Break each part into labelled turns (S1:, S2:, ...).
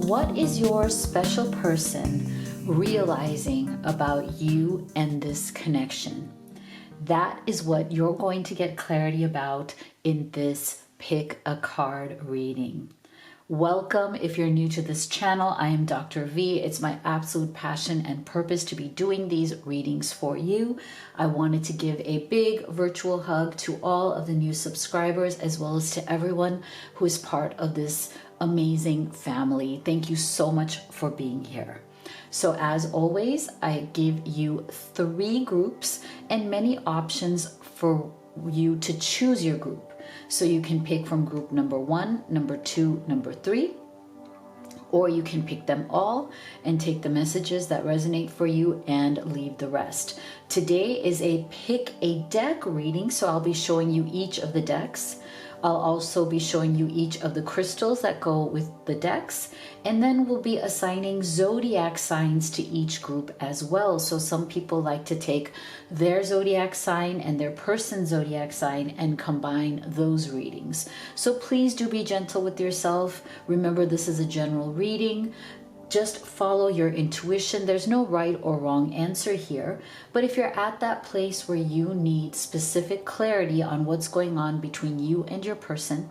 S1: What is your special person realizing about you and this connection? That is what you're going to get clarity about in this Pick a Card reading. Welcome. If you're new to this channel, I am Dr. V. It's my absolute passion and purpose to be doing these readings for you. I wanted to give a big virtual hug to all of the new subscribers, as well as to everyone who is part of this amazing family. Thank you so much for being here. So as always, I give you 3 groups and many options for you to choose your group. So you can pick from group number 1, number 2, number 3, or you can pick them all and take the messages that resonate for you and leave the rest. Today is a pick a deck reading, so I'll be showing you each of the decks. I'll also be showing you each of the crystals that go with the decks, and then we'll be assigning zodiac signs to each group as well. So some people like to take their zodiac sign and their person's zodiac sign and combine those readings. So please do be gentle with yourself. Remember, this is a general reading. Just follow your intuition. There's no right or wrong answer here. But if you're at that place where you need specific clarity on what's going on between you and your person,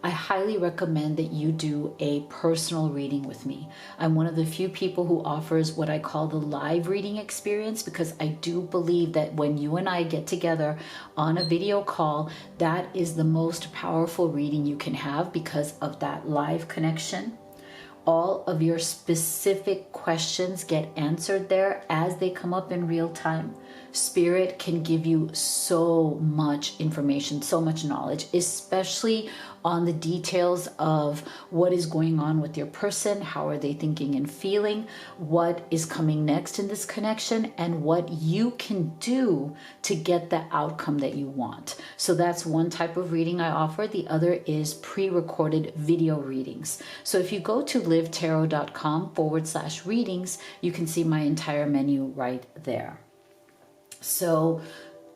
S1: I highly recommend that you do a personal reading with me. I'm one of the few people who offers what I call the live reading experience, because I do believe that when you and I get together on a video call, that is the most powerful reading you can have because of that live connection. All of your specific questions get answered there as they come up in real time. Spirit can give you so much information, so much knowledge, especially on the details of what is going on with your person, how are they thinking and feeling, what is coming next in this connection, and what you can do to get the outcome that you want. So that's one type of reading I offer. The other is pre-recorded video readings. So if you go to livetarot.com/readings, you can see my entire menu right there. So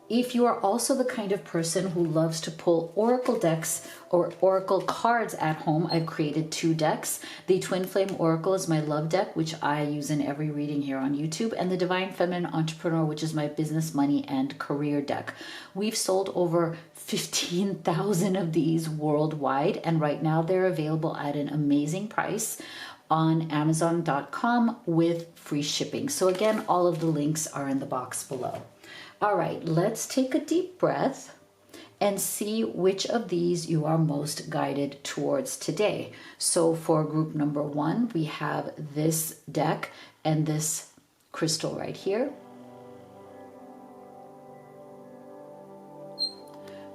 S1: if you are also the kind of person who loves to pull oracle decks or oracle cards at home, I've created 2 decks. The Twin Flame Oracle is my love deck, which I use in every reading here on YouTube, and the Divine Feminine Entrepreneur, which is my business, money, and career deck. We've sold over 15,000 of these worldwide, and right now they're available at an amazing price on Amazon.com with free shipping. So again, all of the links are in the box below. All right, let's take a deep breath and see which of these you are most guided towards today. So for group number 1, we have this deck and this crystal right here.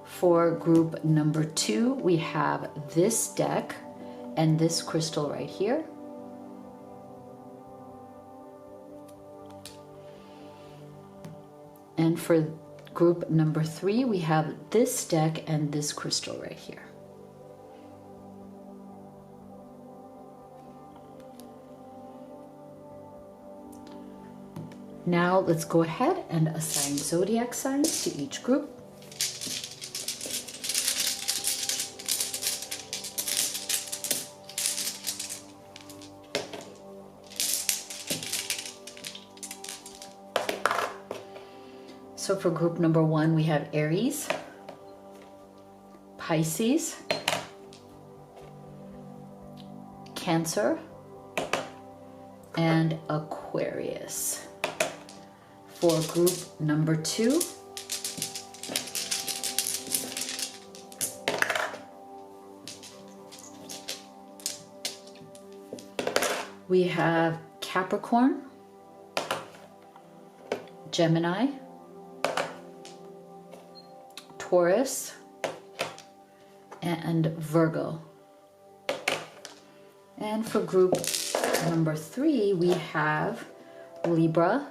S1: For group number 2, we have this deck and this crystal right here. And for group number 3, we have this deck and this crystal right here. Now let's go ahead and assign zodiac signs to each group. So for group number 1, we have Aries, Pisces, Cancer, and Aquarius. For group number 2, we have Capricorn, Gemini, Taurus, and Virgo. And for group number 3, we have Libra,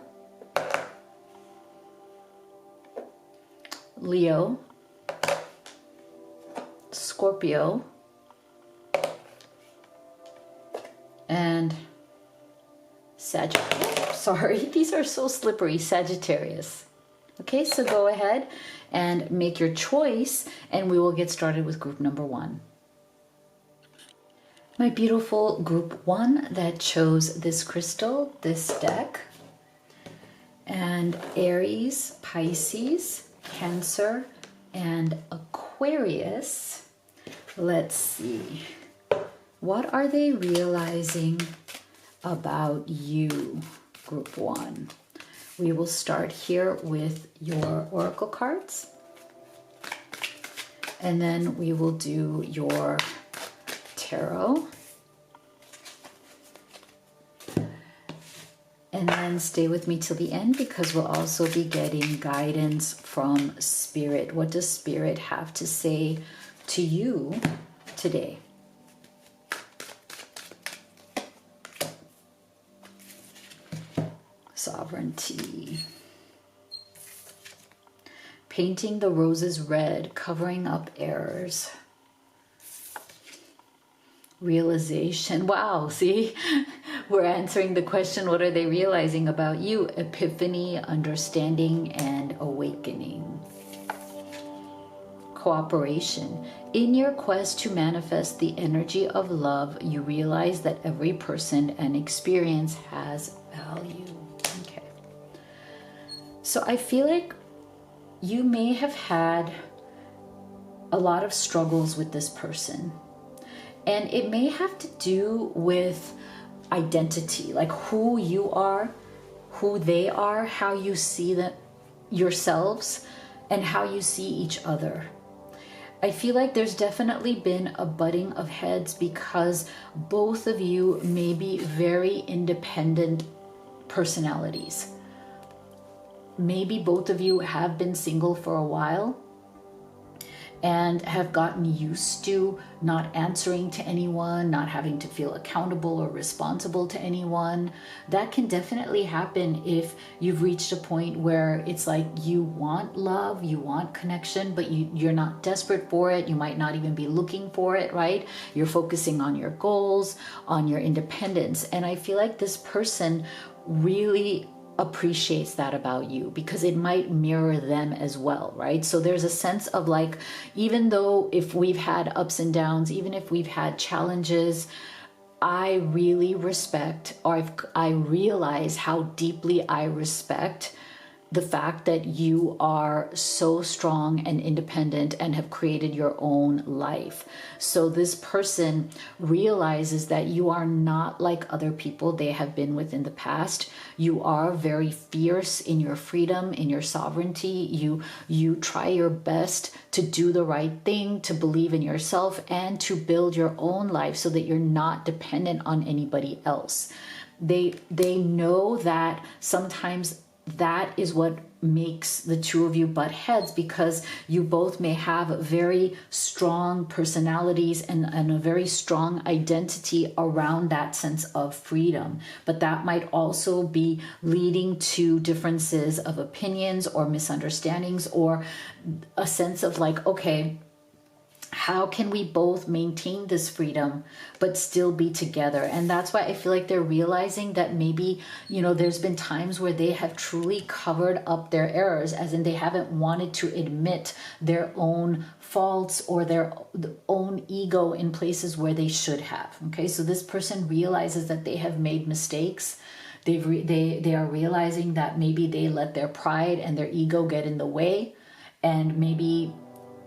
S1: Leo, Scorpio, and Sagittarius. Sorry, these are so slippery. Sagittarius. Okay, so go ahead and make your choice, and we will get started with group number 1. My beautiful group 1 that chose this crystal, this deck, and Aries, Pisces, Cancer, and Aquarius. Let's see. What are they realizing about you, group 1? We will start here with your oracle cards, and then we will do your tarot, and then stay with me till the end because we'll also be getting guidance from Spirit. What does Spirit have to say to you today? Sovereignty. Painting the roses red, covering up errors. Realization. Wow, see? We're answering the question, what are they realizing about you? Epiphany, understanding, and awakening. Cooperation. In your quest to manifest the energy of love, you realize that every person and experience has value. Okay. So I feel like you may have had a lot of struggles with this person. And it may have to do with identity, like who you are, who they are, how you see them, yourselves, and how you see each other. I feel like there's definitely been a butting of heads because both of you may be very independent personalities. Maybe both of you have been single for a while and have gotten used to not answering to anyone, not having to feel accountable or responsible to anyone. That can definitely happen if you've reached a point where it's like you want love, you want connection, but you're not desperate for it. You might not even be looking for it, right? You're focusing on your goals, on your independence. And I feel like this person really appreciates that about you because it might mirror them as well, right? So there's a sense of like, even though if we've had ups and downs, even if we've had challenges, I really respect, or I realize how deeply I respect the fact that you are so strong and independent and have created your own life. So this person realizes that you are not like other people they have been with in the past. You are very fierce in your freedom, in your sovereignty. You try your best to do the right thing, to believe in yourself, and to build your own life so that you're not dependent on anybody else. They know that sometimes that is what makes the two of you butt heads, because you both may have very strong personalities and a very strong identity around that sense of freedom. But that might also be leading to differences of opinions or misunderstandings, or a sense of like, okay, how can we both maintain this freedom but still be together? And that's why I feel like they're realizing that maybe, there's been times where they have truly covered up their errors, as in they haven't wanted to admit their own faults or their own ego in places where they should have. Okay, so this person realizes that they have made mistakes. They are realizing that maybe they let their pride and their ego get in the way, and maybe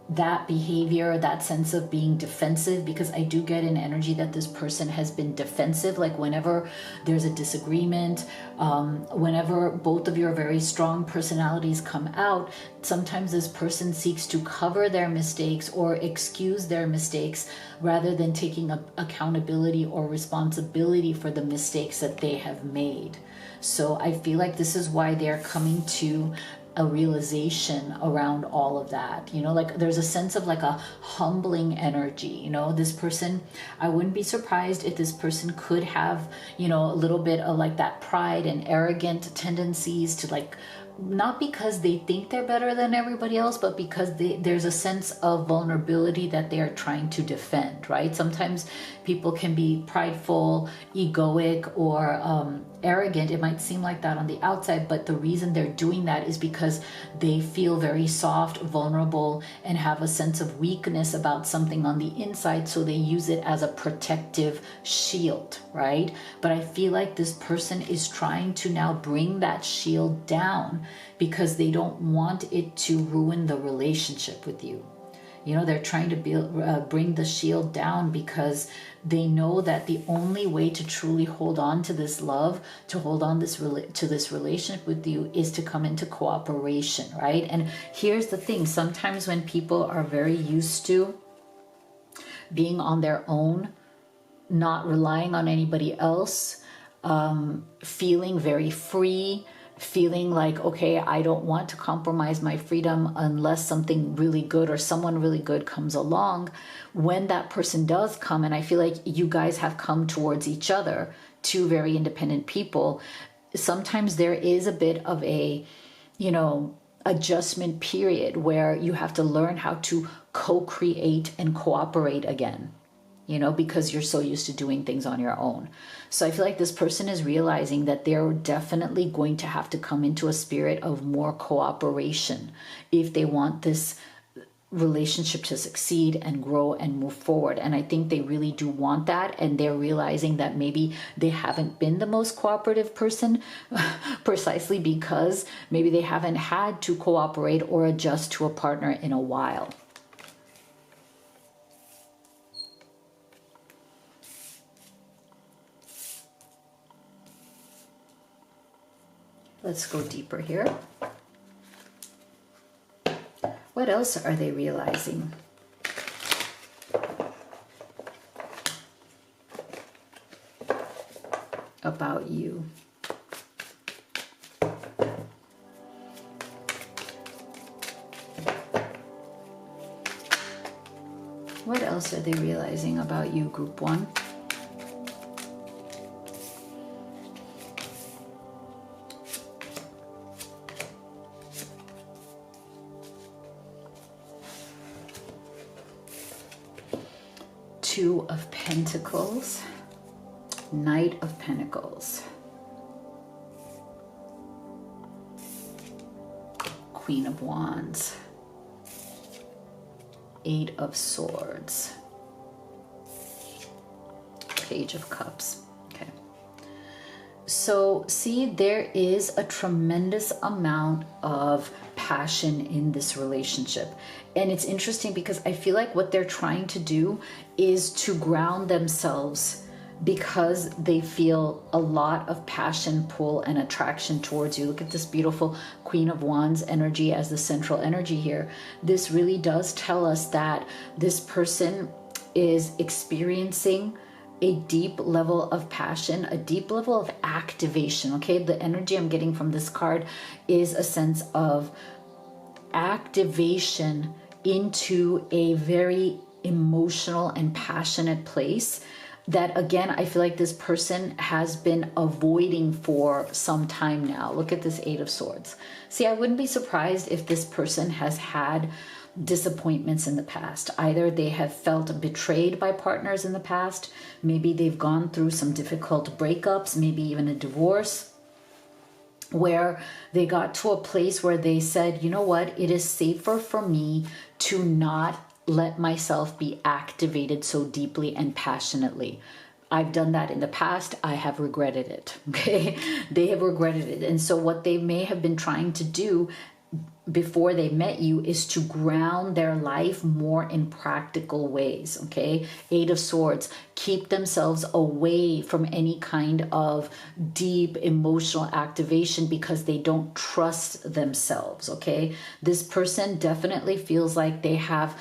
S1: that behavior, that sense of being defensive, because I do get an energy that this person has been defensive, like whenever there's a disagreement, whenever both of your very strong personalities come out, sometimes this person seeks to cover their mistakes or excuse their mistakes rather than taking accountability or responsibility for the mistakes that they have made. So I feel like this is why they're coming to a realization around all of that. Like there's a sense of like a humbling energy. This person, I wouldn't be surprised if this person could have, a little bit of like that pride and arrogant tendencies to like not because they think they're better than everybody else, but because there's a sense of vulnerability that they are trying to defend, right? Sometimes people can be prideful, egoic, or arrogant. It might seem like that on the outside, but the reason they're doing that is because they feel very soft, vulnerable, and have a sense of weakness about something on the inside, so they use it as a protective shield, right? But I feel like this person is trying to now bring that shield down because they don't want it to ruin the relationship with you. You know, they're trying to bring the shield down because they know that the only way to truly hold on to this love, to hold on to this relationship with you, is to come into cooperation, right? And here's the thing. Sometimes when people are very used to being on their own, not relying on anybody else, feeling very free, feeling like, okay, I don't want to compromise my freedom unless something really good or someone really good comes along. When that person does come, and I feel like you guys have come towards each other, two very independent people, sometimes there is a bit of a, adjustment period where you have to learn how to co-create and cooperate again. Because you're so used to doing things on your own. So I feel like this person is realizing that they're definitely going to have to come into a spirit of more cooperation if they want this relationship to succeed and grow and move forward. And I think they really do want that. And they're realizing that maybe they haven't been the most cooperative person precisely because maybe they haven't had to cooperate or adjust to a partner in a while. Let's go deeper here. What else are they realizing? About you? What else are they realizing about you, Group 1? Two of Pentacles, Knight of Pentacles, Queen of Wands, Eight of Swords, Page of Cups. Okay. So see, there is a tremendous amount of passion in this relationship. And it's interesting because I feel like what they're trying to do is to ground themselves because they feel a lot of passion, pull, and attraction towards you. Look at this beautiful Queen of Wands energy as the central energy here. This really does tell us that this person is experiencing a deep level of passion, a deep level of activation, okay? The energy I'm getting from this card is a sense of activation into a very emotional and passionate place that, again, I feel like this person has been avoiding for some time now. Look at this Eight of Swords. See, I wouldn't be surprised if this person has had disappointments in the past. Either they have felt betrayed by partners in the past, maybe they've gone through some difficult breakups, maybe even a divorce, where they got to a place where they said, you know what, it is safer for me to not let myself be activated so deeply and passionately. I've done that in the past. I have regretted it. Okay. They have regretted it. And so what they may have been trying to do before they met you is to ground their life more in practical ways. Okay. Eight of Swords, keep themselves away from any kind of deep emotional activation because they don't trust themselves. Okay. This person definitely feels like they have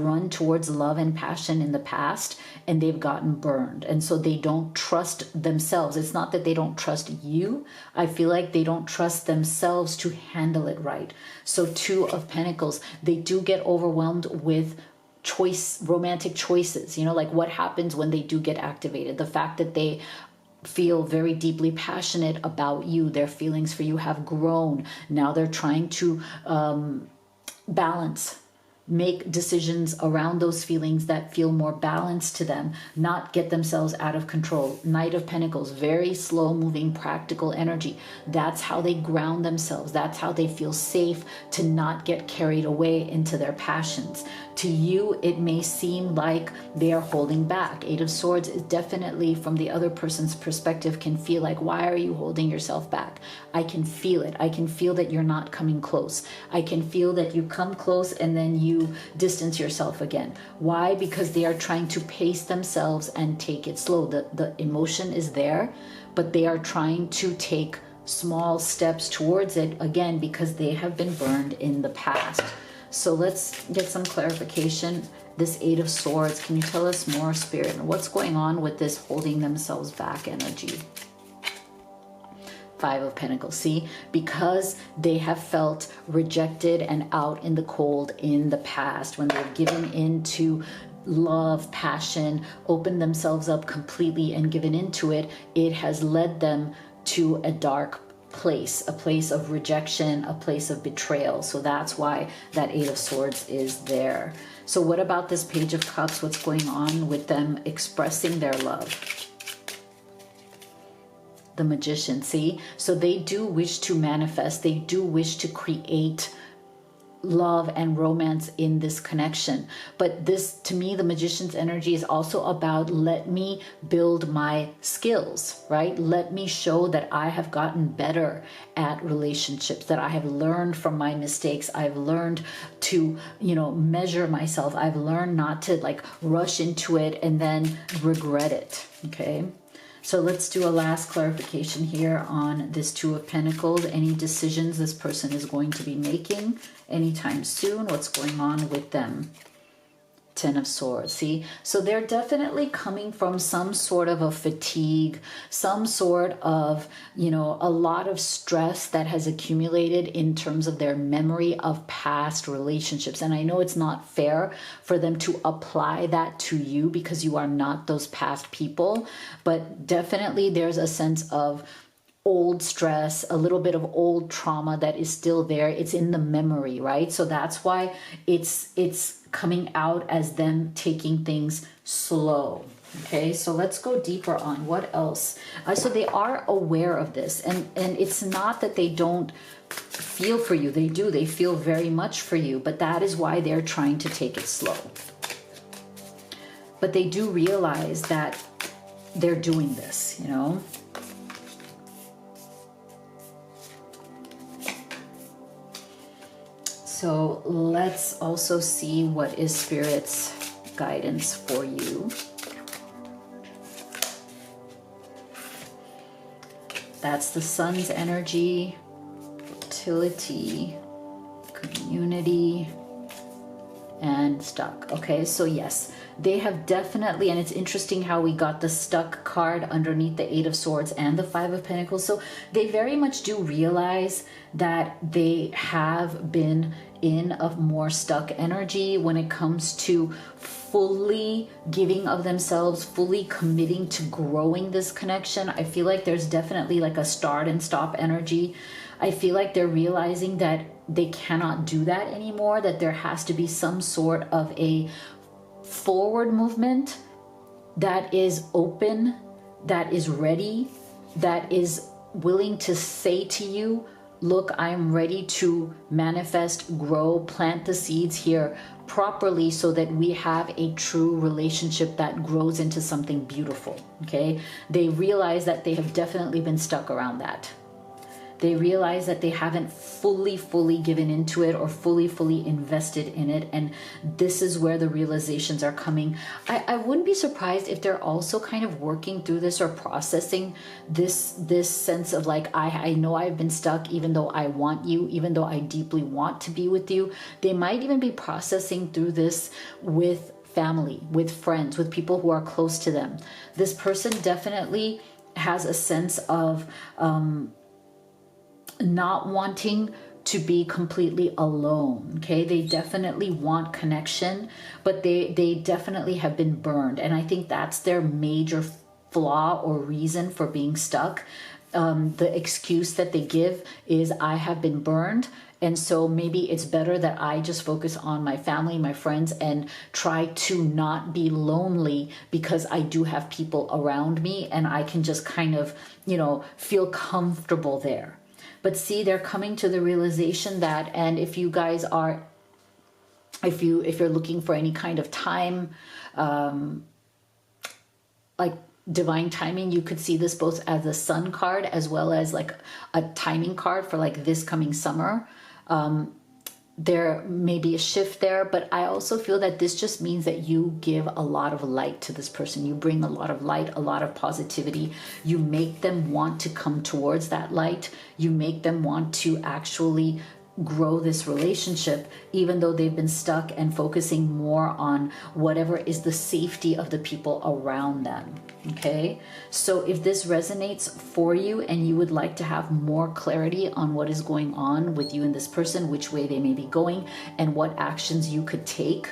S1: run towards love and passion in the past and they've gotten burned. And so they don't trust themselves. It's not that they don't trust you. I feel like they don't trust themselves to handle it right. So Two of Pentacles, they do get overwhelmed with romantic choices, like what happens when they do get activated. The fact that they feel very deeply passionate about you. Their feelings for you have grown. Now they're trying to balance, make decisions around those feelings that feel more balanced to them, not get themselves out of control. Knight of Pentacles, very slow moving, practical energy. That's how they ground themselves. That's how they feel safe to not get carried away into their passions. To you, it may seem like they are holding back. Eight of Swords is definitely, from the other person's perspective, can feel like, why are you holding yourself back? I can feel it. I can feel that you're not coming close. I can feel that you come close and then you distance yourself again. Why? Because they are trying to pace themselves and take it slow. The emotion is there, but they are trying to take small steps towards it, again, because they have been burned in the past. So let's get some clarification. This Eight of Swords, can you tell us more, Spirit? What's going on with this holding themselves back energy? Five of Pentacles. See, because they have felt rejected and out in the cold in the past, when they're giving into love, passion, opened themselves up completely and given into it, it has led them to a dark place, a place of rejection, a place of betrayal. So that's why that Eight of Swords is there. So what about this Page of Cups? What's going on with them expressing their love? The Magician. See, so they do wish to manifest, they do wish to create love and romance in this connection. But this, to me, the Magician's energy is also about, let me build my skills, right? Let me show that I have gotten better at relationships, that I have learned from my mistakes. I've learned to, measure myself. I've learned not to like rush into it and then regret it. Okay. So let's do a last clarification here on this Two of Pentacles. Any decisions this person is going to be making anytime soon? What's going on with them? Ten of Swords. See, so they're definitely coming from some sort of a fatigue, some sort of, a lot of stress that has accumulated in terms of their memory of past relationships. And I know it's not fair for them to apply that to you because you are not those past people, but definitely there's a sense of old stress, a little bit of old trauma that is still there. It's in the memory, right? So that's why it's coming out as them taking things slow. Okay, so let's go deeper on what else. So they are aware of this, and it's not that they don't feel for you. They do. They feel very much for you, but that is why they're trying to take it slow. But they do realize that they're doing this, So let's also see what is Spirit's guidance for you. That's the Sun's energy, fertility, community, and stuck. Okay, so yes, they have definitely, and it's interesting how we got the stuck card underneath the Eight of Swords and the Five of Pentacles. So they very much do realize that they have been in a more stuck energy when it comes to fully giving of themselves, fully committing to growing this connection. I feel like there's definitely like a start and stop energy. I feel like they're realizing that they cannot do that anymore, that there has to be some sort of a forward movement that is open, that is ready, that is willing to say to you, look, I'm ready to manifest, grow, plant the seeds here properly so that we have a true relationship that grows into something beautiful. Okay, they realize that they have definitely been stuck around that. They realize that they haven't fully given into it or fully invested in it. And this is where the realizations are coming. I wouldn't be surprised if they're also kind of working through this or processing this sense of like, I know I've been stuck even though I want you, even though I deeply want to be with you. They might even be processing through this with family, with friends, with people who are close to them. This person definitely has a sense of not wanting to be completely alone. Okay, they definitely want connection, but they definitely have been burned, and I think that's their major flaw or reason for being stuck. The excuse that they give is, I have been burned, and so maybe it's better that I just focus on my family, my friends, and try to not be lonely because I do have people around me and I can just kind of, feel comfortable there. But see, they're coming to the realization that, and if you guys are, if you're looking for any kind of time, like divine timing, you could see this both as a sun card as well as like a timing card for like this coming summer. There may be a shift there, but I also feel that this just means that you give a lot of light to this person. You bring a lot of light, a lot of positivity. You make them want to come towards that light. You make them want to actually grow this relationship, even though they've been stuck and focusing more on whatever is the safety of the people around them. Okay, so if this resonates for you and you would like to have more clarity on what is going on with you and this person, which way they may be going, and what actions you could take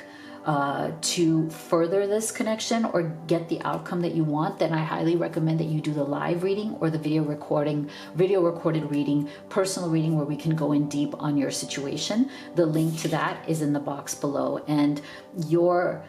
S1: to further this connection or get the outcome that you want, then I highly recommend that you do the live reading or the video recorded reading, personal reading, where we can go in deep on your situation. The link to that is in the box below. And your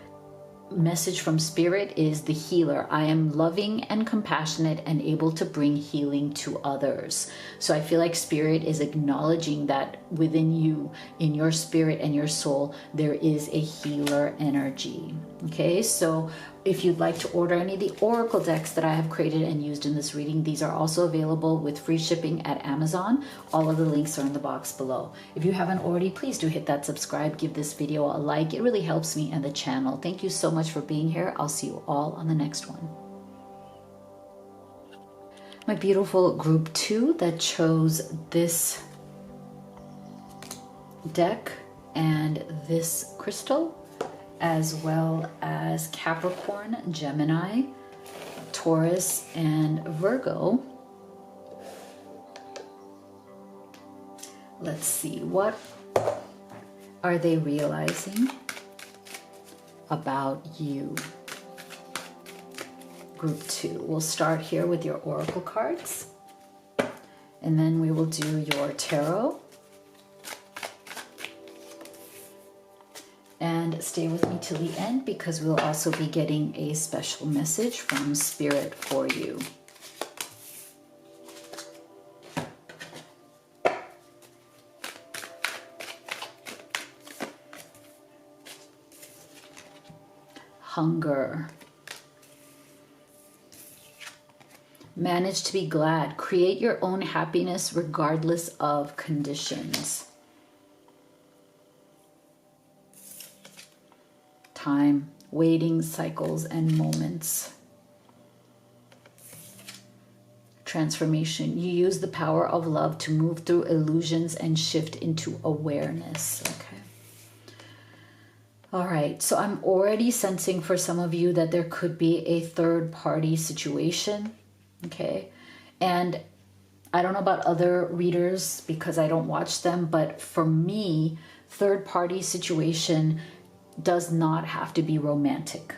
S1: message from Spirit is the healer. I am loving and compassionate and able to bring healing to others. So I feel like Spirit is acknowledging that within you, in your spirit and your soul, there is a healer energy. Okay, so if you'd like to order any of the oracle decks that I have created and used in this reading, these are also available with free shipping at Amazon. All of the links are in the box below. If you haven't already, please do hit that subscribe, give this video a like. It really helps me and the channel. Thank you so much for being here. I'll see you all on the next one. My beautiful group 2 that chose this deck and this crystal, as well as Capricorn, Gemini, Taurus, and Virgo. Let's see, what are they realizing about you? Group 2. We'll start here with your oracle cards, and then we will do your tarot. And stay with me till the end, because we'll also be getting a special message from Spirit for you. Hunger. Manage to be glad. Create your own happiness regardless of conditions. Time, waiting, cycles, and moments. Transformation. You use the power of love to move through illusions and shift into awareness. Okay. All right. So I'm already sensing for some of you that there could be a third-party situation. Okay. And I don't know about other readers because I don't watch them, but for me, third-party situation does not have to be romantic.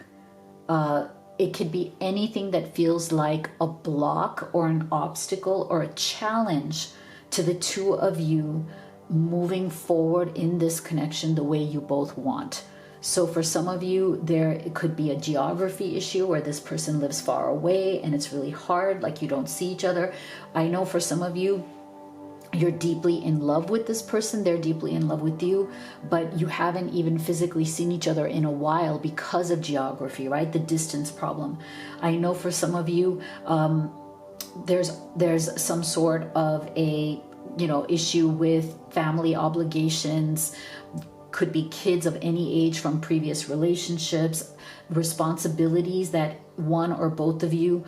S1: It could be anything that feels like a block or an obstacle or a challenge to the two of you moving forward in this connection the way you both want. So for some of you, it could be a geography issue where this person lives far away and it's really hard, like you don't see each other. I know for some of you, you're deeply in love with this person, they're deeply in love with you, but you haven't even physically seen each other in a while because of geography, right? The distance problem. I know for some of you, there's some sort of a, issue with family obligations, could be kids of any age from previous relationships, responsibilities that one or both of you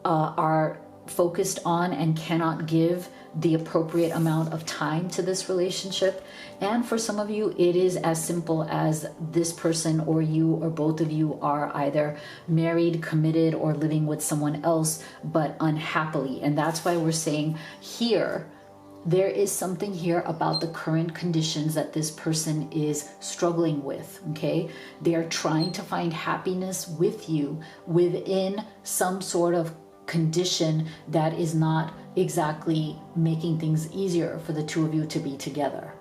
S1: are focused on and cannot give the appropriate amount of time to this relationship. And for some of you, it is as simple as this person or you or both of you are either married, committed, or living with someone else, but unhappily. And that's why we're saying here, there is something here about the current conditions that this person is struggling with, okay? They're trying to find happiness with you within some sort of condition that is not exactly making things easier for the two of you to be together,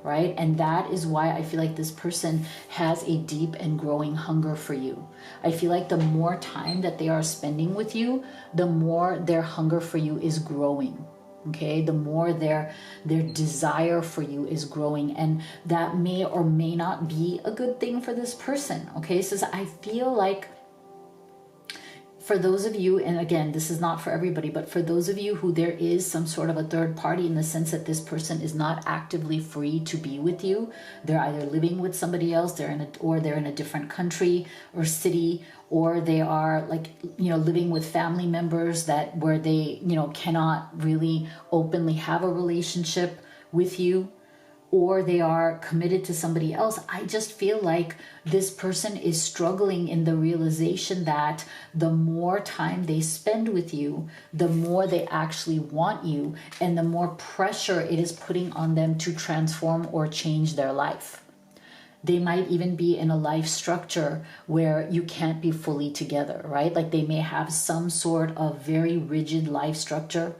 S1: right? And that is why I feel like this person has a deep and growing hunger for you. I feel like the more time that they are spending with you, the more their hunger for you is growing. Okay, the more their desire for you is growing, and that may or may not be a good thing for this person. Okay, so I feel like for those of you, and again, this is not for everybody, but for those of you who there is some sort of a third party, in the sense that this person is not actively free to be with you, they're either living with somebody else, or they're in a different country or city, or they are like, living with family members where they, cannot really openly have a relationship with you, or they are committed to somebody else. I just feel like this person is struggling in the realization that the more time they spend with you, the more they actually want you, and the more pressure it is putting on them to transform or change their life. They might even be in a life structure where you can't be fully together, right? Like they may have some sort of very rigid life structure,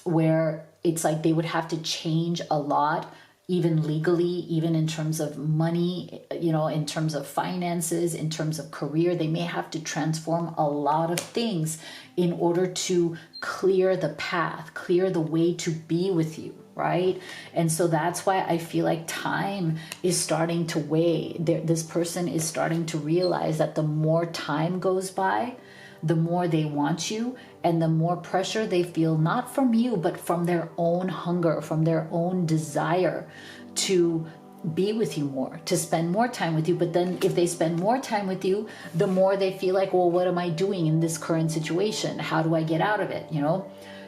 S1: where it's like they would have to change a lot, even legally, even in terms of money, in terms of finances, in terms of career. They may have to transform a lot of things in order to clear the path, clear the way to be with you, right? And so that's why I feel like time is starting to weigh. This person is starting to realize that the more time goes by, the more they want you, and the more pressure they feel, not from you, but from their own hunger, from their own desire to be with you more, to spend more time with you. But then if they spend more time with you, the more they feel like, well, what am I doing in this current situation? How do I get out of it?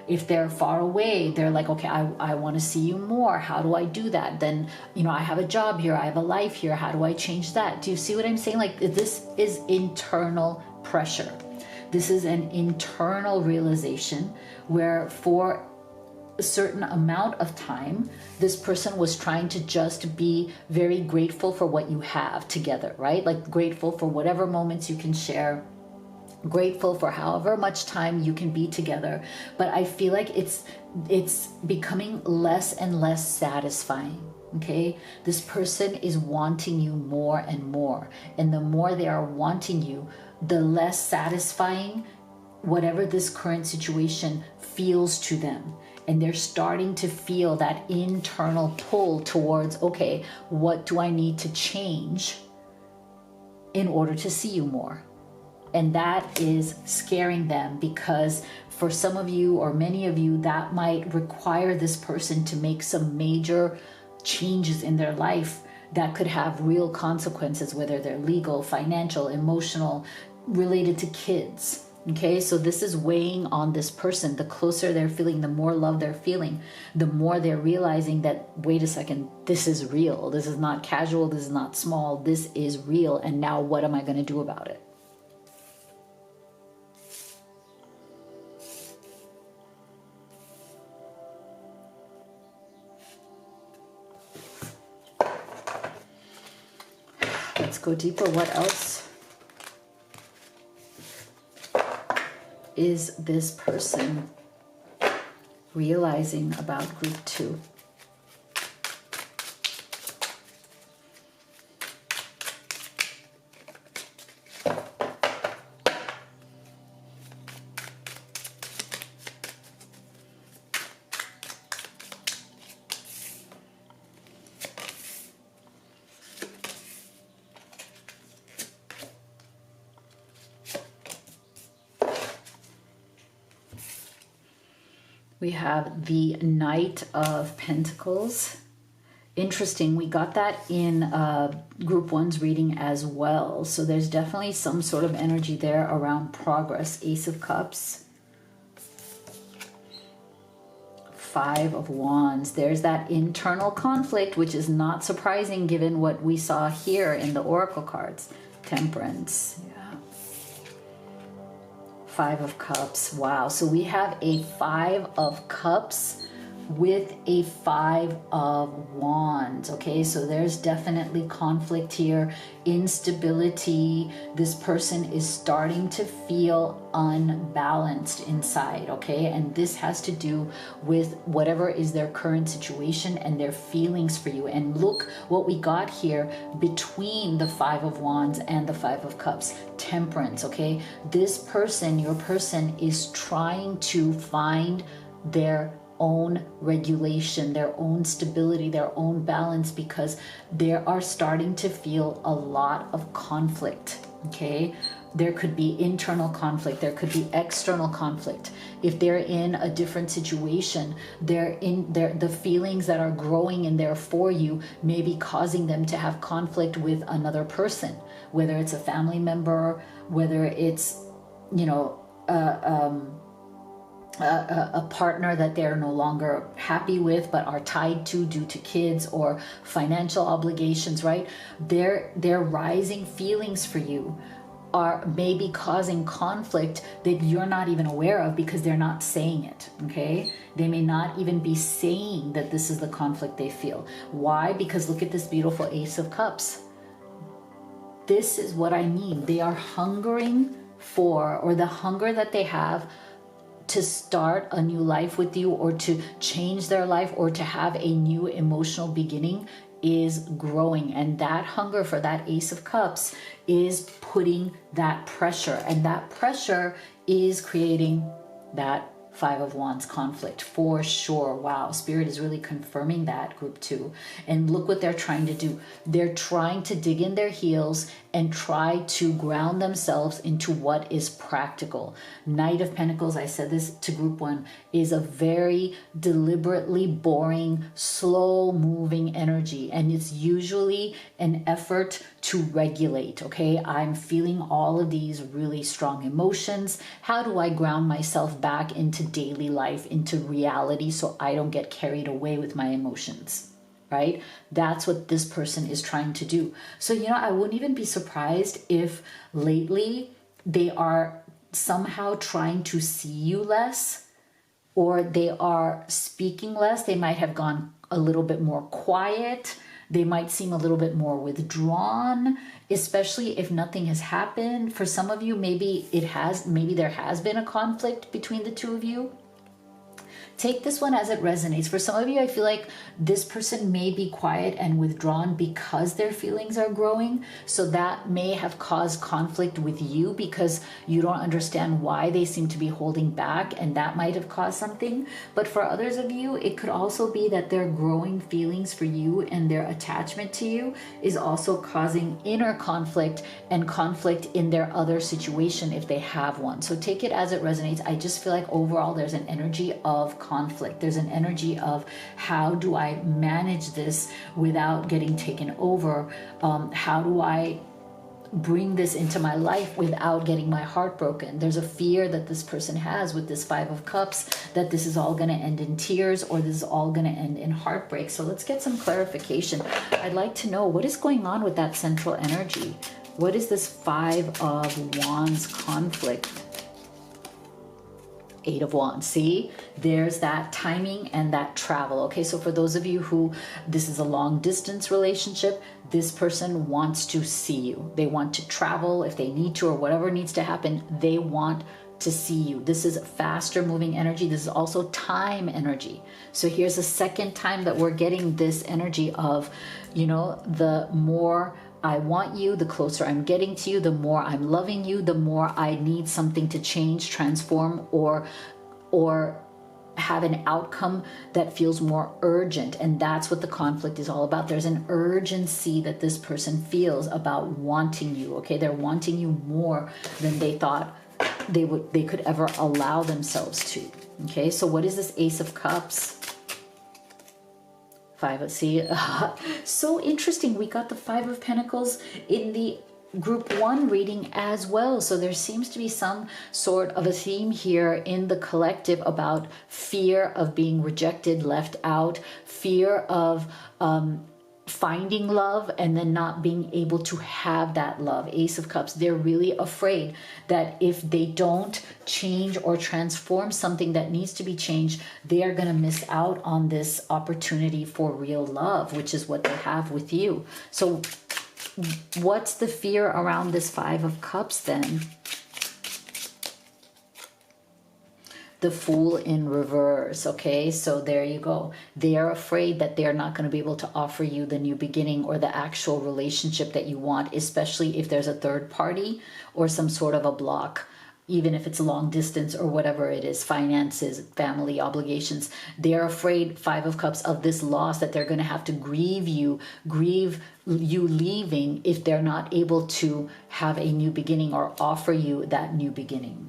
S1: If they're far away, they're like, okay, I want to see you more. How do I do that? Then, I have a job here. I have a life here. How do I change that? Do you see what I'm saying? Like, this is internal pressure. This is an internal realization where for a certain amount of time, this person was trying to just be very grateful for what you have together, right? Like grateful for whatever moments you can share, grateful for however much time you can be together. But I feel like it's becoming less and less satisfying. Okay, this person is wanting you more and more, and the more they are wanting you, the less satisfying whatever this current situation feels to them. And they're starting to feel that internal pull towards, okay, what do I need to change in order to see you more? And that is scaring them, because for some of you, or many of you, that might require this person to make some major changes in their life that could have real consequences, whether they're legal, financial, emotional, related to kids. Okay, so this is weighing on this person. The closer they're feeling, the more love they're feeling, the more they're realizing that, wait a second, this is real. This is not casual. This is not small. This is real. And now what am I going to do about it? Let's go deeper. What else is this person realizing about group 2? We have the Knight of Pentacles. Interesting, we got that in group 1's reading as well. So there's definitely some sort of energy there around progress. Ace of Cups. 5 of Wands. There's that internal conflict, which is not surprising given what we saw here in the Oracle cards. Temperance. Yeah. 5 of Cups. Wow. So we have a 5 of Cups with a 5 of Wands. Okay, so there's definitely conflict here, instability. This person is starting to feel unbalanced inside. Okay, and this has to do with whatever is their current situation and their feelings for you. And look what we got here between the 5 of Wands and the 5 of Cups. Temperance. Okay, this person, your person, is trying to find their own regulation, their own stability, their own balance, because they are starting to feel a lot of conflict. Okay, there could be internal conflict, there could be external conflict. If they're in a different situation, the feelings that are growing in there for you may be causing them to have conflict with another person, whether it's a family member, whether it's, you know, a partner that they're no longer happy with but are tied to due to kids or financial obligations, right? Their rising feelings for you are maybe causing conflict that you're not even aware of because they're not saying it. Okay, they may not even be saying that this is the conflict they feel. Why? Because look at this beautiful Ace of Cups. This is what I mean. They are hungering for, or the hunger that they have to start a new life with you, or to change their life, or to have a new emotional beginning, is growing. And that hunger for that Ace of Cups is putting that pressure, and that pressure is creating that 5 of Wands conflict for sure. Wow, Spirit is really confirming that, group 2. And look what they're trying to do. They're trying to dig in their heels and try to ground themselves into what is practical. Knight of Pentacles, I said this to group 1, is a very deliberately boring, slow moving energy. And it's usually an effort to regulate. Okay, I'm feeling all of these really strong emotions. How do I ground myself back into daily life, into reality, so I don't get carried away with my emotions? Right? That's what this person is trying to do. So, you know, I wouldn't even be surprised if lately they are somehow trying to see you less, or they are speaking less. They might have gone a little bit more quiet. They might seem a little bit more withdrawn, especially if nothing has happened. For some of you, maybe there has been a conflict between the two of you. Take this one as it resonates. For some of you, I feel like this person may be quiet and withdrawn because their feelings are growing. So that may have caused conflict with you because you don't understand why they seem to be holding back, and that might have caused something. But for others of you, it could also be that their growing feelings for you and their attachment to you is also causing inner conflict and conflict in their other situation if they have one. So take it as it resonates. I just feel like overall there's an energy of conflict. There's an energy of, how do I manage this without getting taken over? How do I bring this into my life without getting my heart broken? There's a fear that this person has with this 5 of Cups that this is all going to end in tears, or this is all going to end in heartbreak. So let's get some clarification. I'd like to know what is going on with that central energy. What is this 5 of Wands conflict? 8 of Wands. See, there's that timing and that travel. Okay, so for those of you who this is a long distance relationship, this person wants to see you. They want to travel if they need to, or whatever needs to happen. They want to see you. This is faster moving energy. This is also time energy. So here's the second time that we're getting this energy of, you know, the more I want you, the closer I'm getting to you, the more I'm loving you, the more I need something to change, transform, or have an outcome that feels more urgent. And that's what the conflict is all about. There's an urgency that this person feels about wanting you. Okay, they're wanting you more than they thought they could ever allow themselves to. Okay, so what is this Ace of Cups? 5, see, so interesting. We got the 5 of Pentacles in the group 1 reading as well. So there seems to be some sort of a theme here in the collective about fear of being rejected, left out, fear of finding love and then not being able to have that love. Ace of Cups, they're really afraid that if they don't change or transform something that needs to be changed, they are going to miss out on this opportunity for real love, which is what they have with you. So what's the fear around this Five of Cups then? The Fool in reverse. Okay, so there you go. They are afraid that they're not going to be able to offer you the new beginning or the actual relationship that you want, especially if there's a third party or some sort of a block, even if it's long distance or whatever it is, finances, family obligations. They're afraid, Five of Cups, of this loss, that they're going to have to grieve you leaving if they're not able to have a new beginning or offer you that new beginning.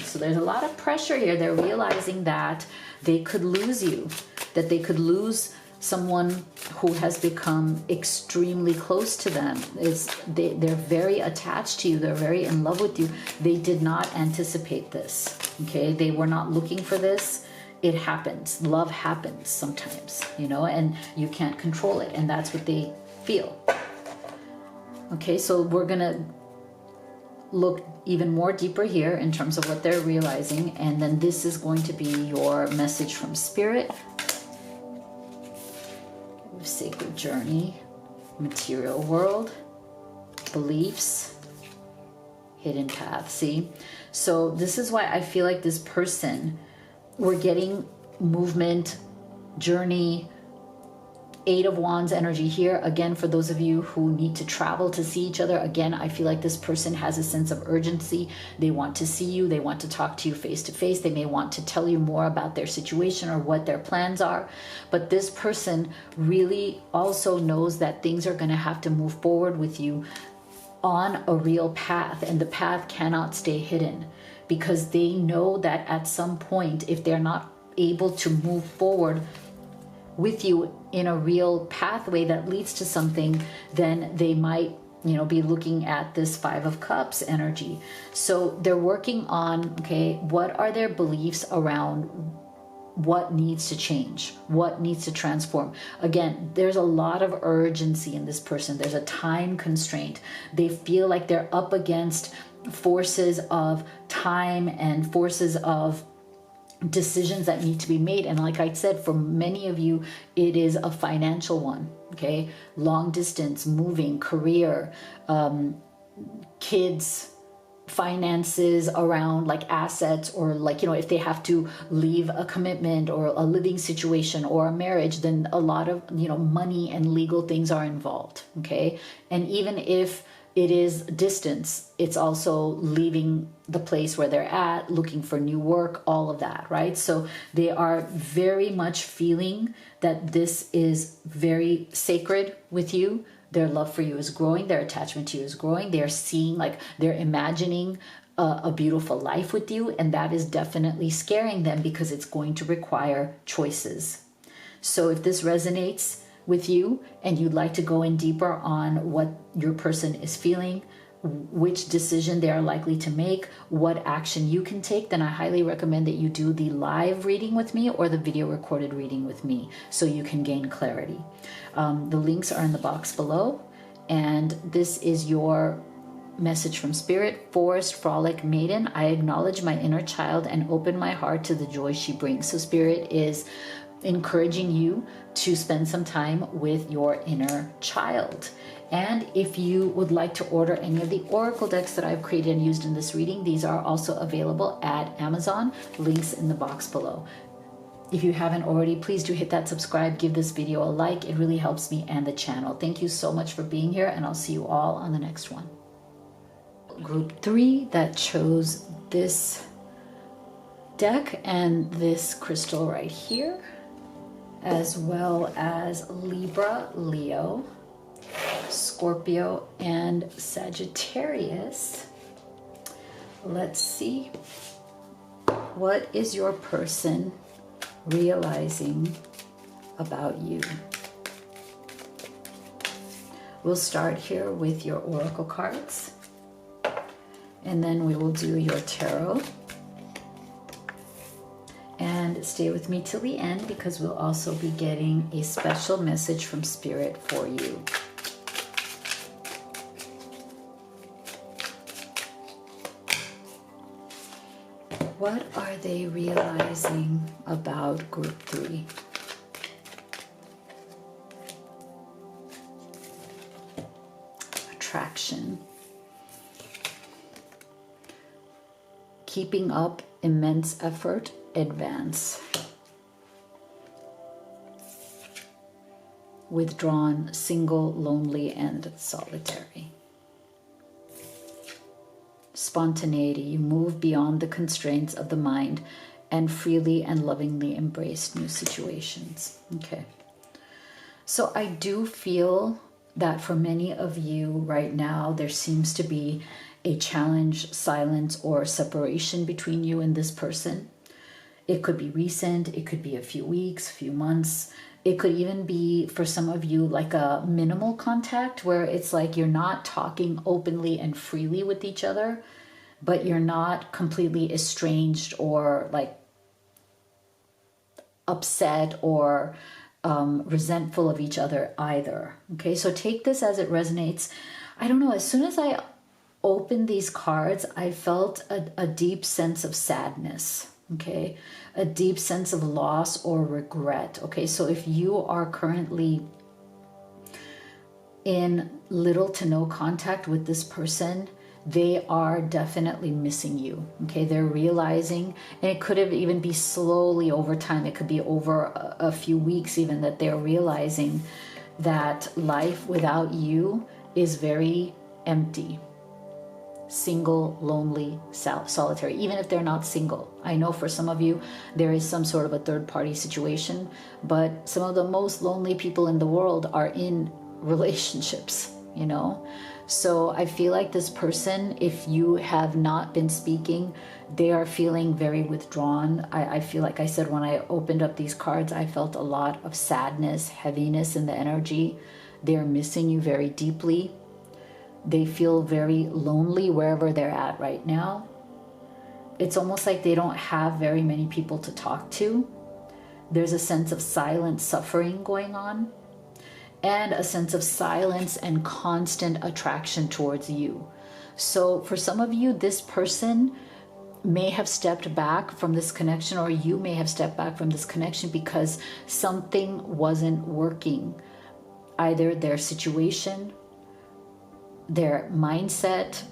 S1: So there's a lot of pressure here. They're realizing that they could lose you, that they could lose someone who has become extremely close to them. They're very attached to you. They're very in love with you. They did not anticipate this. Okay, they were not looking for this. It happens. Love happens sometimes, you know, and you can't control it. And that's what they feel. Okay, so we're gonna look even more deeper here in terms of what they're realizing, and then this is going to be your message from Spirit. Sacred journey, material world, beliefs, hidden path. See, so this is why I feel like this person, we're getting movement, journey, Eight of Wands energy here. Again, for those of you who need to travel to see each other, again, I feel like this person has a sense of urgency. They want to see you. They want to talk to you face to face. They may want to tell you more about their situation or what their plans are. But this person really also knows that things are going to have to move forward with you on a real path. And the path cannot stay hidden, because they know that at some point, if they're not able to move forward with you in a real pathway that leads to something, then they might, you know, be looking at this Five of Cups energy. So they're working on, okay, what are their beliefs around what needs to change, what needs to transform. Again, there's a lot of urgency in this person. There's a time constraint. They feel like they're up against forces of time and forces of decisions that need to be made. And like I said, for many of you, it is a financial one. Okay, long distance, moving, career, kids, finances around like assets, or like, you know, if they have to leave a commitment or a living situation or a marriage, then a lot of, you know, money and legal things are involved. Okay, and even if it is distance, it's also leaving the place where they're at, looking for new work, all of that, right? So they are very much feeling that this is very sacred with you. Their love for you is growing. Their attachment to you is growing. They're seeing, like, they're imagining a beautiful life with you. And that is definitely scaring them, because it's going to require choices. So if this resonates with you and you'd like to go in deeper on what your person is feeling, which decision they are likely to make, what action you can take, then I highly recommend that you do the live reading with me or the video recorded reading with me, so you can gain clarity. The links are in the box below. And this is your message from Spirit. Forest Frolic Maiden, I acknowledge my inner child and open my heart to the joy she brings. So Spirit is encouraging you to spend some time with your inner child. And if you would like to order any of the oracle decks that I've created and used in this reading, these are also available at Amazon. Links in the box below. If you haven't already, please do hit that subscribe, give this video a like. It really helps me and the channel. Thank you so much for being here, and I'll see you all on the next one. Group 3 that chose this deck and this crystal right here, as well as Libra, Leo, Scorpio, and Sagittarius. Let's see. What is your person realizing about you? We'll start here with your oracle cards, and then we will do your tarot. And And stay with me till the end, because we'll also be getting a special message from Spirit for you. What are they realizing about group 3? Attraction. Keeping up immense effort, advance. Withdrawn, single, lonely, and solitary. Spontaneity. You move beyond the constraints of the mind and freely and lovingly embrace new situations. Okay. So I do feel that for many of you right now, there seems to be a challenge, silence, or separation between you and this person. It could be recent, it could be a few weeks, a few months. It could even be, for some of you, like a minimal contact where it's like you're not talking openly and freely with each other, but you're not completely estranged or like upset or resentful of each other either. Okay, so take this as it resonates. I don't know, as soon as I opened these cards, I felt a deep sense of sadness. Okay, a deep sense of loss or regret. Okay, so if you are currently in little to no contact with this person, they are definitely missing you. Okay, they're realizing, and it could have even be slowly over time, it could be over a few weeks even, that they're realizing that life without you is very empty. Single, lonely, solitary, even if they're not single. I know for some of you there is some sort of a third-party situation, but some of the most lonely people in the world are in relationships, you know. So I feel like this person, if you have not been speaking, they are feeling very withdrawn. I feel like I said, when I opened up these cards, I felt a lot of sadness, heaviness in the energy. They are missing you very deeply. They feel very lonely wherever they're at right now. It's almost like they don't have very many people to talk to. There's a sense of silent suffering going on, and a sense of silence and constant attraction towards you. So for some of you, this person may have stepped back from this connection, or you may have stepped back from this connection because something wasn't working. Either their situation, their mindset,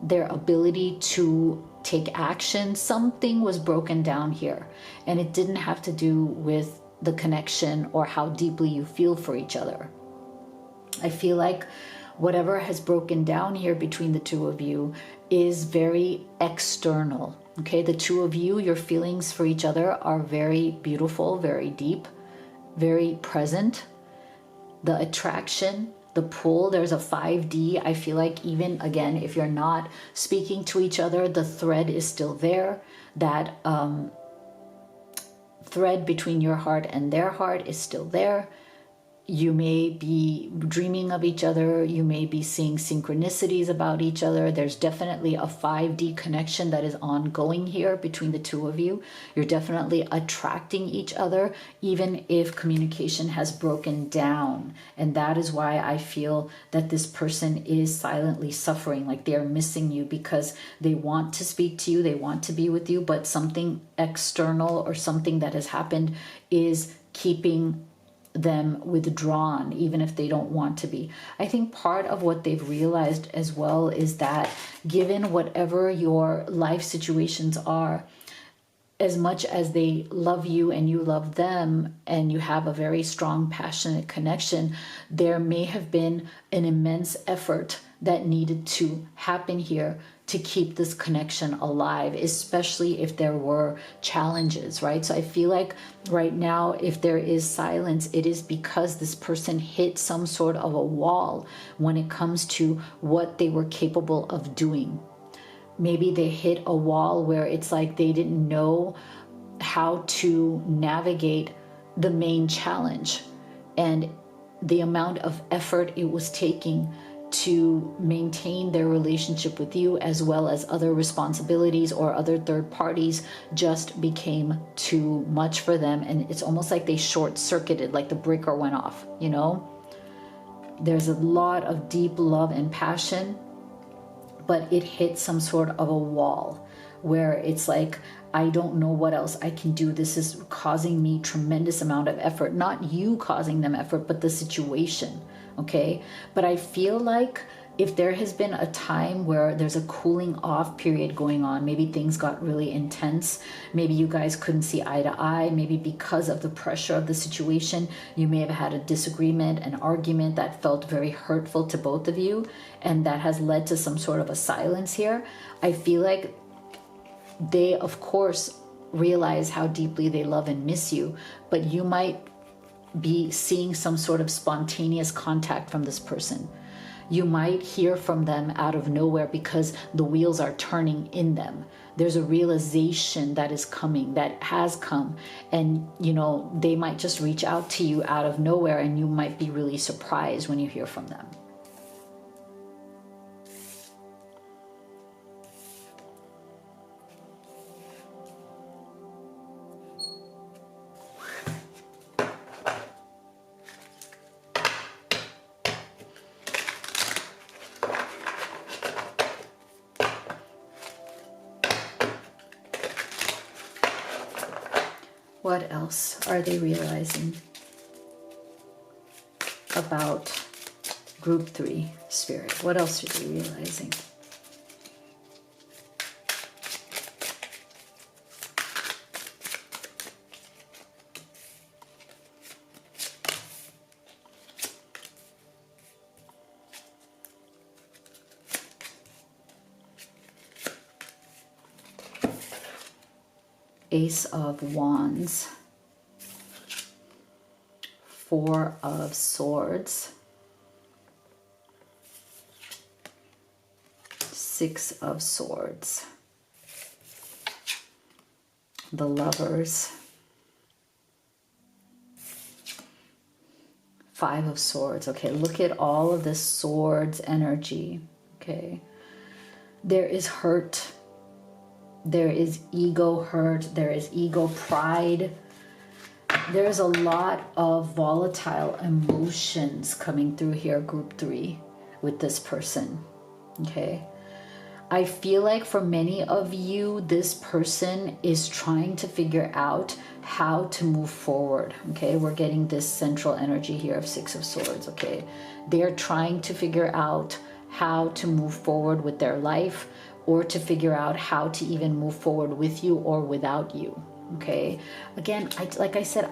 S1: their ability to take action, something was broken down here. And it didn't have to do with the connection or how deeply you feel for each other. I feel like whatever has broken down here between the two of you is very external. Okay, the two of you, your feelings for each other are very beautiful, very deep, very present. The attraction, the pull, there's a 5D. I feel like even, again, if you're not speaking to each other, the thread is still there. That thread between your heart and their heart is still there. You may be dreaming of each other. You may be seeing synchronicities about each other. There's definitely a 5D connection that is ongoing here between the two of you. You're definitely attracting each other, even if communication has broken down. And that is why I feel that this person is silently suffering, like they're missing you, because they want to speak to you, they want to be with you, but something external or something that has happened is keeping them withdrawn, even if they don't want to be. I think part of what they've realized as well is that given whatever your life situations are, as much as they love you and you love them and you have a very strong, passionate connection, there may have been an immense effort that needed to happen here to keep this connection alive, especially if there were challenges, right? So I feel like right now, if there is silence, it is because this person hit some sort of a wall when it comes to what they were capable of doing. Maybe they hit a wall where it's like they didn't know how to navigate the main challenge and the amount of effort it was taking to maintain their relationship with you, as well as other responsibilities or other third parties, just became too much for them. And it's almost like they short-circuited, like the breaker went off, you know? There's a lot of deep love and passion, but it hit some sort of a wall where it's like, I don't know what else I can do. This is causing me tremendous amount of effort. Not you causing them effort, but the situation, okay? But I feel like if there has been a time where there's a cooling off period going on, maybe things got really intense, maybe you guys couldn't see eye to eye, maybe because of the pressure of the situation, you may have had a disagreement, an argument that felt very hurtful to both of you, and that has led to some sort of a silence here. I feel like they, of course, realize how deeply they love and miss you, but you might be seeing some sort of spontaneous contact from this person. You might hear from them out of nowhere because the wheels are turning in them. There's a realization that is coming, that has come, and you know, they might just reach out to you out of nowhere, and you might be really surprised when you hear from them. What else are they realizing about group 3 spirit? What else are they realizing? Ace of Wands, 4 of Swords, 6 of Swords, the Lovers, 5 of Swords. Okay, look at all of this Swords energy. Okay, there is hurt. There is ego hurt, there is ego pride. There's a lot of volatile emotions coming through here, group 3, with this person, okay? I feel like for many of you, this person is trying to figure out how to move forward, okay? We're getting this central energy here of 6 of Swords, okay? They're trying to figure out how to move forward with their life, or to figure out how to even move forward with you or without you, okay? Again, like I said,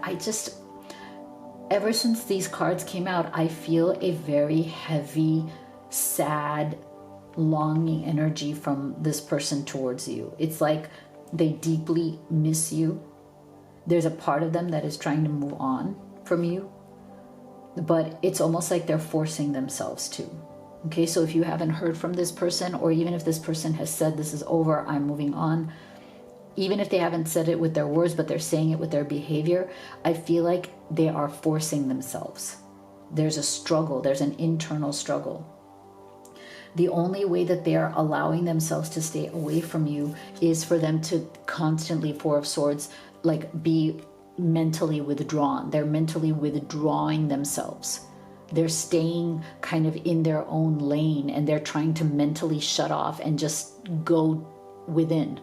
S1: ever since these cards came out, I feel a very heavy, sad, longing energy from this person towards you. It's like they deeply miss you. There's a part of them that is trying to move on from you, but it's almost like they're forcing themselves to. Okay, so if you haven't heard from this person, or even if this person has said this is over, I'm moving on, even if they haven't said it with their words, but they're saying it with their behavior, I feel like they are forcing themselves. There's a struggle, there's an internal struggle. The only way that they are allowing themselves to stay away from you is for them to constantly, 4 of Swords, like be mentally withdrawn. They're mentally withdrawing themselves. They're staying kind of in their own lane, and they're trying to mentally shut off and just go within,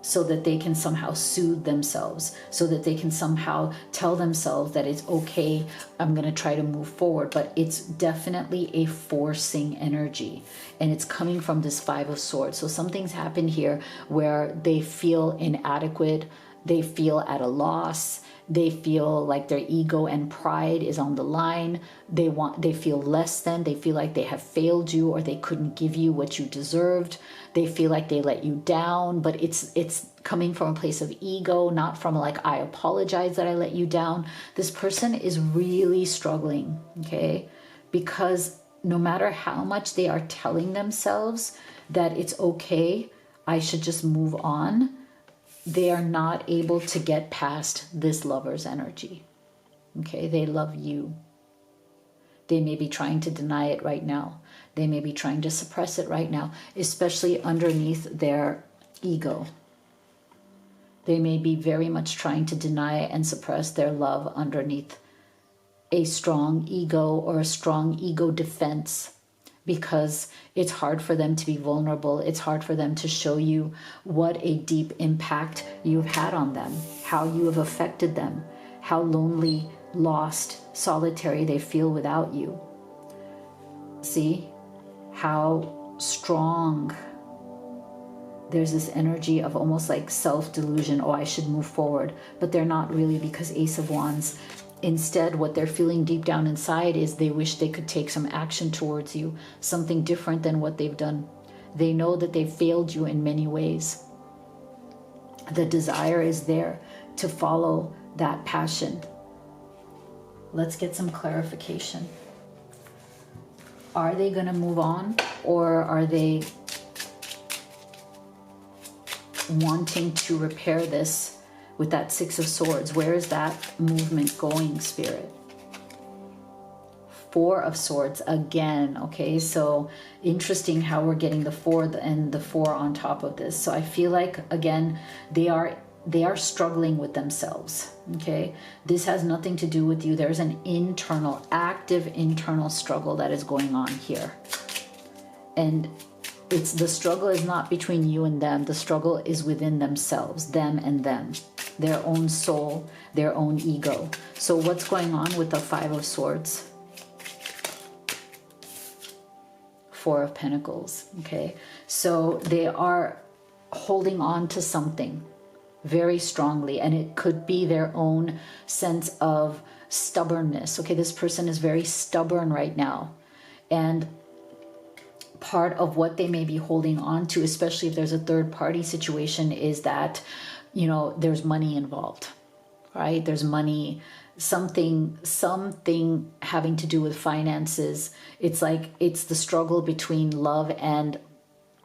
S1: so that they can somehow soothe themselves, so that they can somehow tell themselves that it's okay, I'm going to try to move forward. But it's definitely a forcing energy, and it's coming from this 5 of Swords. So something's happened here where they feel inadequate, they feel at a loss, they feel like their ego and pride is on the line. They feel less than, they feel like they have failed you, or they couldn't give you what you deserved. They feel like they let you down, but it's coming from a place of ego, not from like, I apologize that I let you down. This person is really struggling, okay? Because no matter how much they are telling themselves that it's okay, I should just move on, they are not able to get past this Lover's energy. Okay, they love you. They may be trying to deny it right now. They may be trying to suppress it right now, especially underneath their ego. They may be very much trying to deny and suppress their love underneath a strong ego or a strong ego defense, because it's hard for them to be vulnerable. It's hard for them to show you what a deep impact you've had on them, how you have affected them, how lonely, lost, solitary they feel without you. See how strong. There's this energy of almost like self-delusion. Oh, I should move forward. But they're not really, because Ace of Wands. Instead, what they're feeling deep down inside is they wish they could take some action towards you, something different than what they've done. They know that they've failed you in many ways. The desire is there to follow that passion. Let's get some clarification. Are they going to move on, or are they wanting to repair this with that Six of Swords? Where is that movement going, Spirit? Four of Swords again. Okay, so interesting how we're getting the 4 and the 4 on top of this. So I feel like, again, they are struggling with themselves. Okay, this has nothing to do with you. There's an internal, active internal struggle that is going on here. And it's, the struggle is not between you and them. The struggle is within themselves, them and them, their own soul, their own ego. So what's going on with the 5 of Swords? 4 of Pentacles. Okay, so they are holding on to something very strongly, and it could be their own sense of stubbornness. Okay, this person is very stubborn right now, and part of what they may be holding on to, especially if there's a third party situation, is that, you know, there's money involved, right? There's money, something having to do with finances. It's like, it's the struggle between love and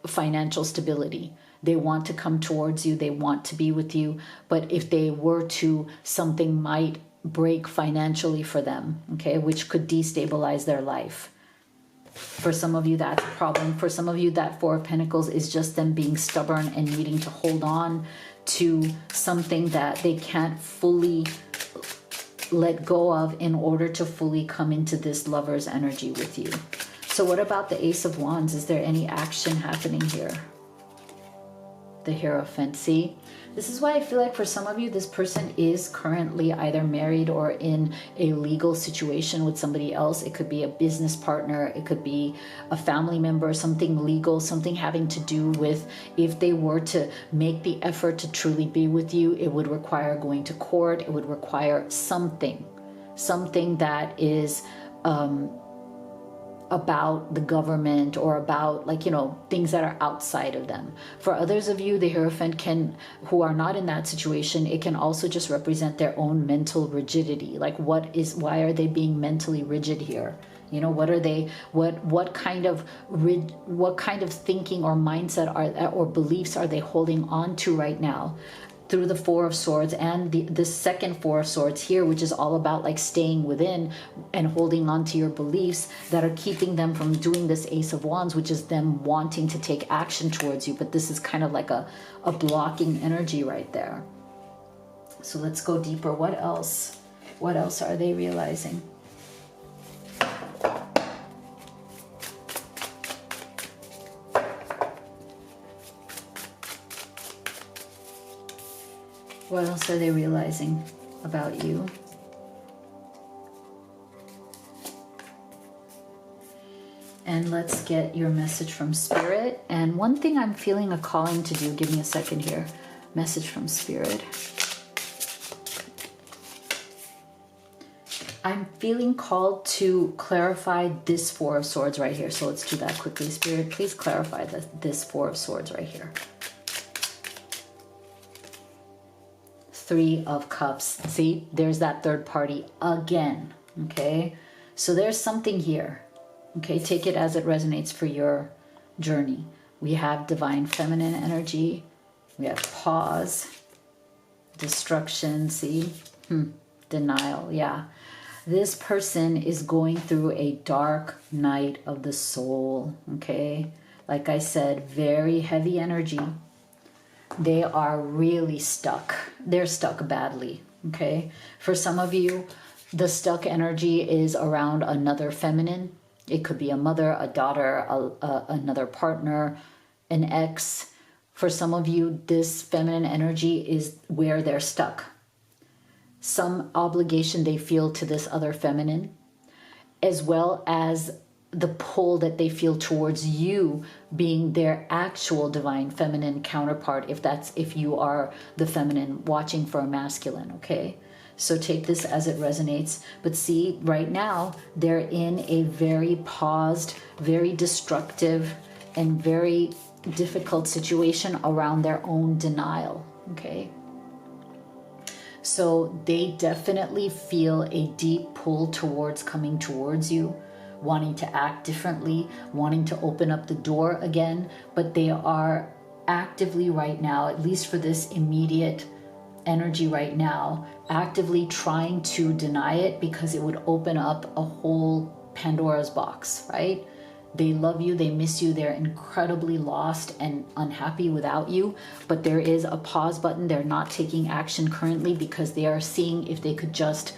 S1: financial stability. They want to come towards you, they want to be with you, but if they were to, something might break financially for them, okay, which could destabilize their life. For some of you, that's a problem. For some of you, that 4 of Pentacles is just them being stubborn and needing to hold on to something that they can't fully let go of in order to fully come into this lover's energy with you. So what about the Ace of Wands? Is there any action happening here? The Hierophant. See, this is why I feel like for some of you, this person is currently either married or in a legal situation with somebody else. It could be a business partner, it could be a family member, something legal, something having to do with, if they were to make the effort to truly be with you, it would require going to court. It would require something that is about the government, or about, like, you know, things that are outside of them. For others of you, the Hierophant who are not in that situation, it can also just represent their own mental rigidity. Like, why are they being mentally rigid here? You know, what are they, what kind of thinking or mindset or beliefs are they holding on to right now? Through the 4 of Swords and the second 4 of Swords here, which is all about like staying within and holding on to your beliefs that are keeping them from doing this Ace of Wands, which is them wanting to take action towards you. But this is kind of like a blocking energy right there. So let's go deeper. What else? What else are they realizing? What else are they realizing about you? And let's get your message from Spirit. And one thing I'm feeling a calling to do, give me a second here. Message from Spirit. I'm feeling called to clarify this 4 of Swords right here. So let's do that quickly. Spirit, please clarify this 4 of Swords right here. 3 of Cups. See, there's that third party again. Okay, so there's something here. Okay, take it as it resonates for your journey. We have divine feminine energy. We have pause, destruction. See, denial. Yeah, This person is going through a dark night of the soul, okay? Like I said, very heavy energy. They are really stuck. They're stuck badly, okay? For some of you, the stuck energy is around another feminine. It could be a mother, a daughter, another partner, an ex. For some of you, this feminine energy is where they're stuck. Some obligation they feel to this other feminine, as well as the pull that they feel towards you being their actual divine feminine counterpart, if you are the feminine watching for a masculine, okay? So take this as it resonates. But see, right now, they're in a very paused, very destructive, and very difficult situation around their own denial, okay? So they definitely feel a deep pull towards coming towards you, wanting to act differently, wanting to open up the door again, but they are actively right now, at least for this immediate energy right now, actively trying to deny it because it would open up a whole Pandora's box, right? They love you, they miss you, they're incredibly lost and unhappy without you, but there is a pause button. They're not taking action currently because they are seeing if they could just,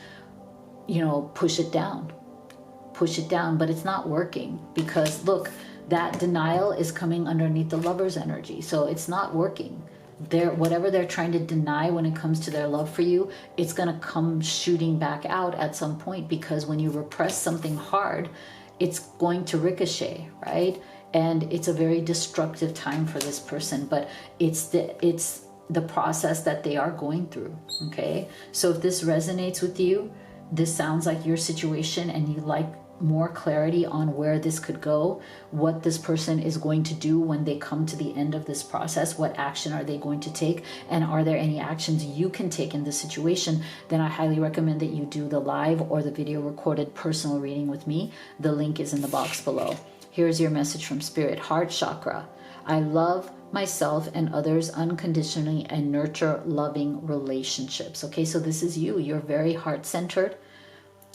S1: push it down, but it's not working because look, that denial is coming underneath the lover's energy, so it's not working. Whatever they're trying to deny when it comes to their love for you, it's going to come shooting back out at some point, because when you repress something hard, it's going to ricochet, right? And it's a very destructive time for this person, but it's the process that they are going through, okay? So if this resonates with you, this sounds like your situation, and you like more clarity on where this could go, what this person is going to do when they come to the end of this process, what action are they going to take, and are there any actions you can take in this situation, then I highly recommend that you do the live or the video recorded personal reading with me. The link is in the box below. Here's your message from Spirit. Heart chakra. I love myself and others unconditionally and nurture loving relationships. Okay, so this is you. You're very heart-centered.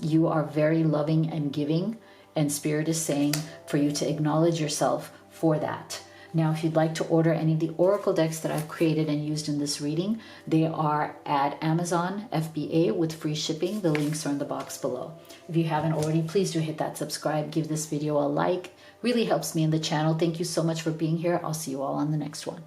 S1: You are very loving and giving, and Spirit is saying for you to acknowledge yourself for that. Now, if you'd like to order any of the oracle decks that I've created and used in this reading, they are at Amazon FBA with free shipping. The links are in the box below. If you haven't already, please do hit that subscribe, give this video a like. Really helps me in the channel. Thank you so much for being here. I'll see you all on the next one.